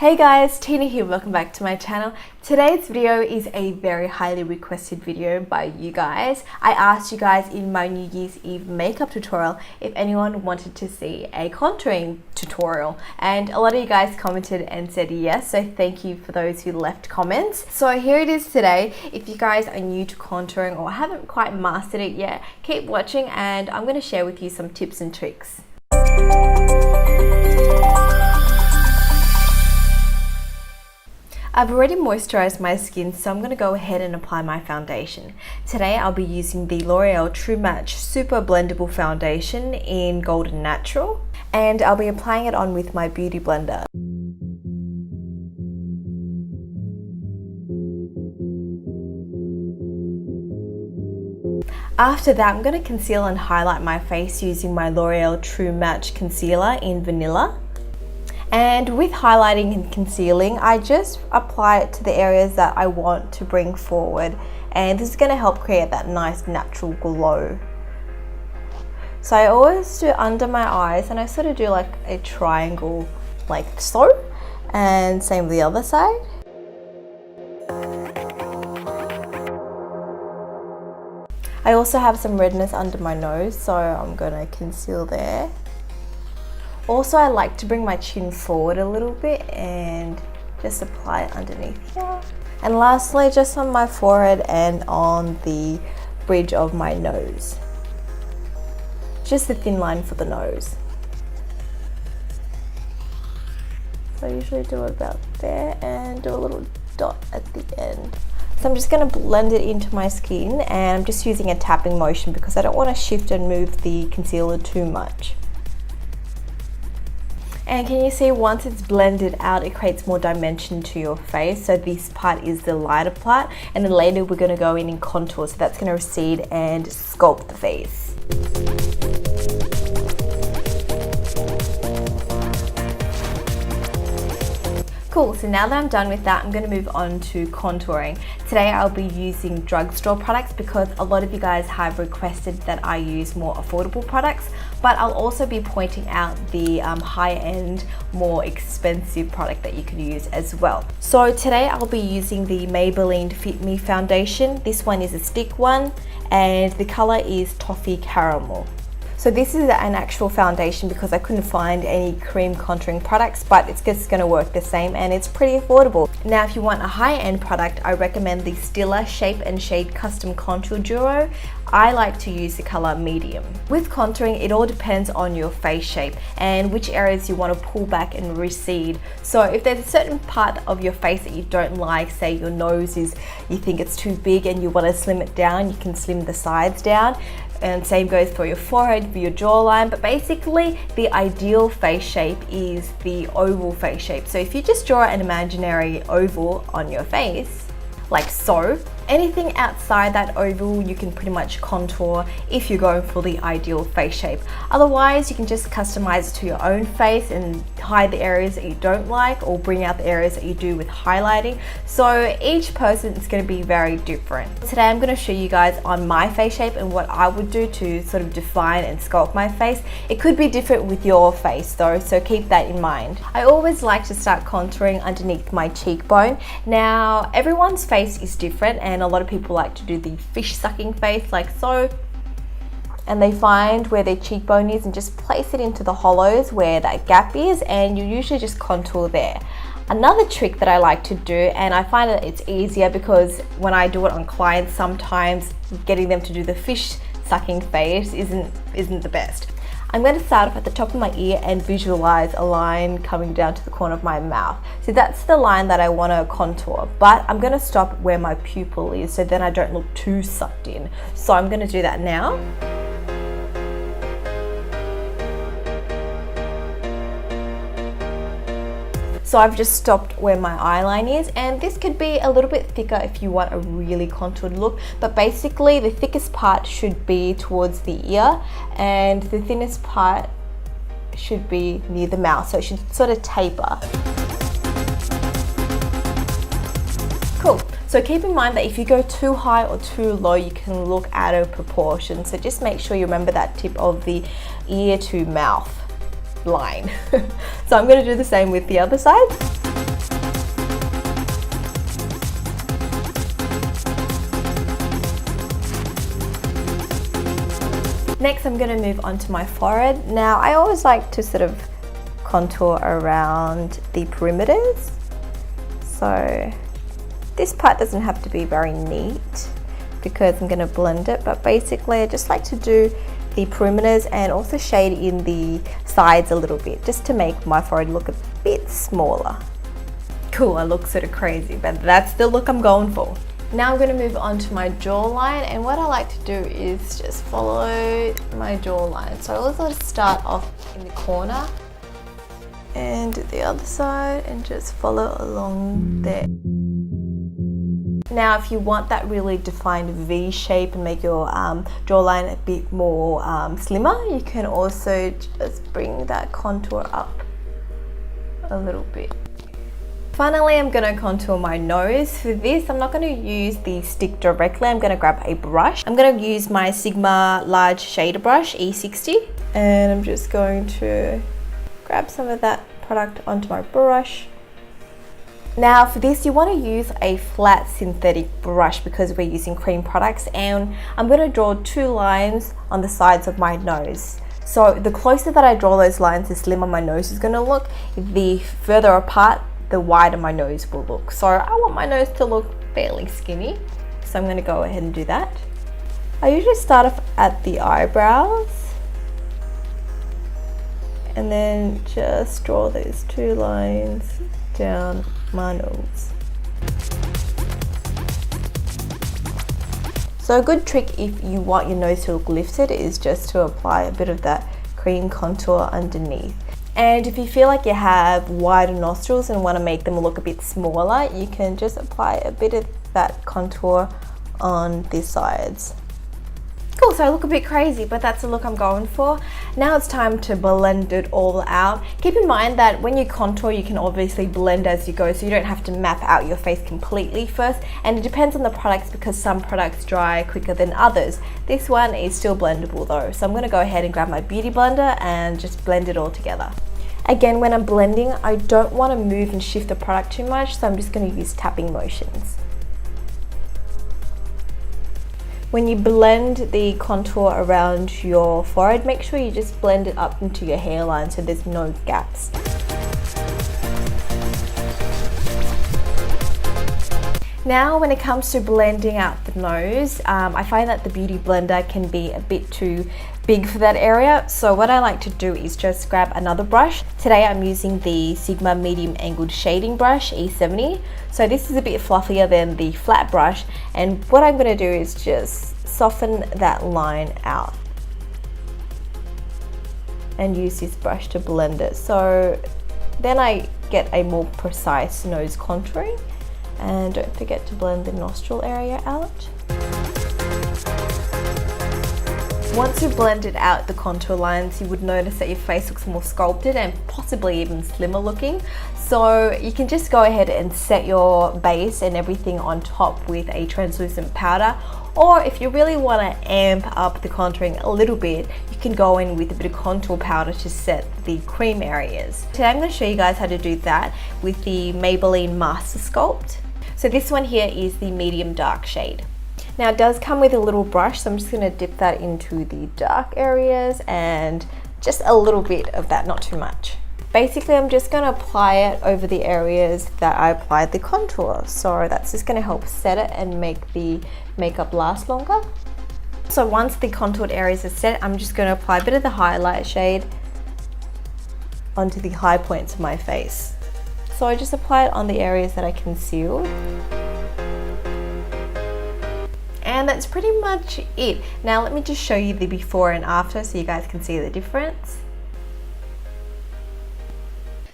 Hey guys, Tina here, welcome back to my channel. Today's video is a very highly requested video by you guys. I asked you guys in my New Year's Eve makeup tutorial if anyone wanted to see a contouring tutorial, and a lot of you guys commented and said yes, so thank you for those who left comments. So here it is today. If you guys are new to contouring or haven't quite mastered it yet, keep watching and I'm going to share with you some tips and tricks. I've already moisturized my skin, so I'm going to go ahead and apply my foundation. Today I'll be using the L'Oreal True Match Super Blendable Foundation in Golden Natural, and I'll be applying it on with my beauty blender. After that, I'm going to conceal and highlight my face using my L'Oreal True Match Concealer in Vanilla. And with highlighting and concealing, I just apply it to the areas that I want to bring forward, and this is going to help create that nice natural glow. So I always do under my eyes, and I sort of do like a triangle like so, and same with the other side. I also have some redness under my nose, so I'm going to conceal there. Also, I like to bring my chin forward a little bit and just apply it underneath here. And lastly, just on my forehead and on the bridge of my nose. Just a thin line for the nose. So I usually do it about there and do a little dot at the end. So I'm just going to blend it into my skin, and I'm just using a tapping motion because I don't want to shift and move the concealer too much. And can you see, once it's blended out, it creates more dimension to your face. So this part is the lighter part, and then later we're going to go in and contour, so that's going to recede and sculpt the face. Cool, so now that I'm done with that, I'm going to move on to contouring. Today I'll be using drugstore products because a lot of you guys have requested that I use more affordable products, but I'll also be pointing out the high-end, more expensive product that you can use as well. So today I'll be using the Maybelline Fit Me foundation. This one is a stick one, and the color is Toffee Caramel. So this is an actual foundation because I couldn't find any cream contouring products, but it's just going to work the same, and it's pretty affordable. Now, if you want a high-end product, I recommend the Stila Shape and Shade Custom Contour Duo. I like to use the color medium. With contouring, it all depends on your face shape and which areas you want to pull back and recede. So if there's a certain part of your face that you don't like, say your nose is, you think it's too big and you want to slim it down, you can slim the sides down. And same goes for your forehead, for your jawline, but basically the ideal face shape is the oval face shape. So if you just draw an imaginary oval on your face, like so, anything outside that oval you can pretty much contour if you're going for the ideal face shape. Otherwise, you can just customize it to your own face and hide the areas that you don't like, or bring out the areas that you do with highlighting. So each person is going to be very different. Today I'm going to show you guys on my face shape and what I would do to sort of define and sculpt my face. It could be different with your face though, so keep that in mind. I always like to start contouring underneath my cheekbone. Now, everyone's face is different, and a lot of people like to do the fish sucking face like so, and they find where their cheekbone is and just place it into the hollows where that gap is, and you usually just contour there. Another trick that I like to do, and I find that it's easier because when I do it on clients, sometimes getting them to do the fish sucking face isn't the best. I'm going to start off at the top of my ear and visualize a line coming down to the corner of my mouth. So that's the line that I want to contour, but I'm going to stop where my pupil is so then I don't look too sucked in. So I'm going to do that now. So I've just stopped where my eyeline is, and this could be a little bit thicker if you want a really contoured look, but basically the thickest part should be towards the ear and the thinnest part should be near the mouth, so it should sort of taper. Cool. So keep in mind that if you go too high or too low, you can look out of proportion, so just make sure you remember that tip of the ear to mouth line. So I'm going to do the same with the other side. Next, I'm going to move on to my forehead. Now, I always like to sort of contour around the perimeters. So this part doesn't have to be very neat because I'm going to blend it, but basically I just like to do the perimeters and also shade in the sides a little bit just to make my forehead look a bit smaller. Cool, I look sort of crazy, but that's the look I'm going for. Now I'm going to move on to my jawline, and what I like to do is just follow my jawline. So I always start off in the corner and do the other side and just follow along there. Now if you want that really defined V shape and make your jawline a bit more slimmer, you can also just bring that contour up a little bit. Finally, I'm going to contour my nose. For this, I'm not going to use the stick directly. I'm going to grab a brush. I'm going to use my Sigma large shader brush, E60. And I'm just going to grab some of that product onto my brush. Now for this, you want to use a flat synthetic brush because we're using cream products. And I'm going to draw 2 lines on the sides of my nose. So the closer that I draw those lines, the slimmer my nose is going to look. The further apart, the wider my nose will look. So I want my nose to look fairly skinny. So I'm going to go ahead and do that. I usually start off at the eyebrows and then just draw those 2 lines down my nose. So a good trick if you want your nose to look lifted is just to apply a bit of that cream contour underneath. And if you feel like you have wider nostrils and want to make them look a bit smaller, you can just apply a bit of that contour on the sides. Cool, so I look a bit crazy, but that's the look I'm going for. Now it's time to blend it all out. Keep in mind that when you contour, you can obviously blend as you go, so you don't have to map out your face completely first. And it depends on the products because some products dry quicker than others. This one is still blendable though, so I'm going to go ahead and grab my beauty blender and just blend it all together. Again, when I'm blending, I don't want to move and shift the product too much, so I'm just going to use tapping motions. When you blend the contour around your forehead, make sure you just blend it up into your hairline so there's no gaps. Now when it comes to blending out the nose, I find that the Beauty Blender can be a bit too big for that area. So what I like to do is just grab another brush. Today I'm using the Sigma Medium Angled Shading Brush, E70. So this is a bit fluffier than the flat brush. And what I'm going to do is just soften that line out and use this brush to blend it. So then I get a more precise nose contouring. And don't forget to blend the nostril area out. Once you've blended out the contour lines, you would notice that your face looks more sculpted and possibly even slimmer looking. So you can just go ahead and set your base and everything on top with a translucent powder. Or if you really want to amp up the contouring a little bit, you can go in with a bit of contour powder to set the cream areas. Today I'm going to show you guys how to do that with the Maybelline Master Sculpt. So this one here is the medium dark shade. Now it does come with a little brush, so I'm just going to dip that into the dark areas and just a little bit of that, not too much. Basically I'm just going to apply it over the areas that I applied the contour. So that's just going to help set it and make the makeup last longer. So once the contoured areas are set, I'm just going to apply a bit of the highlight shade onto the high points of my face. So I just apply it on the areas that I concealed. And that's pretty much it. Now let me just show you the before and after so you guys can see the difference.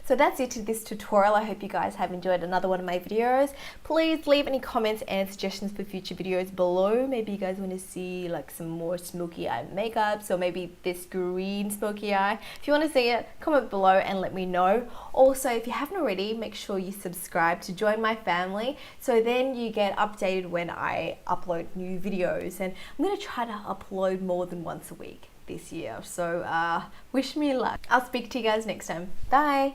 So that's it to this tutorial. I hope you guys have enjoyed another one of my videos. Please leave any comments and suggestions for future videos below. Maybe you guys want to see like some more smoky eye makeups or maybe this green smoky eye. If you want to see it, comment below and let me know. Also, if you haven't already, make sure you subscribe to join my family so then you get updated when I upload new videos. And I'm going to try to upload more than once a week this year. So wish me luck. I'll speak to you guys next time. Bye.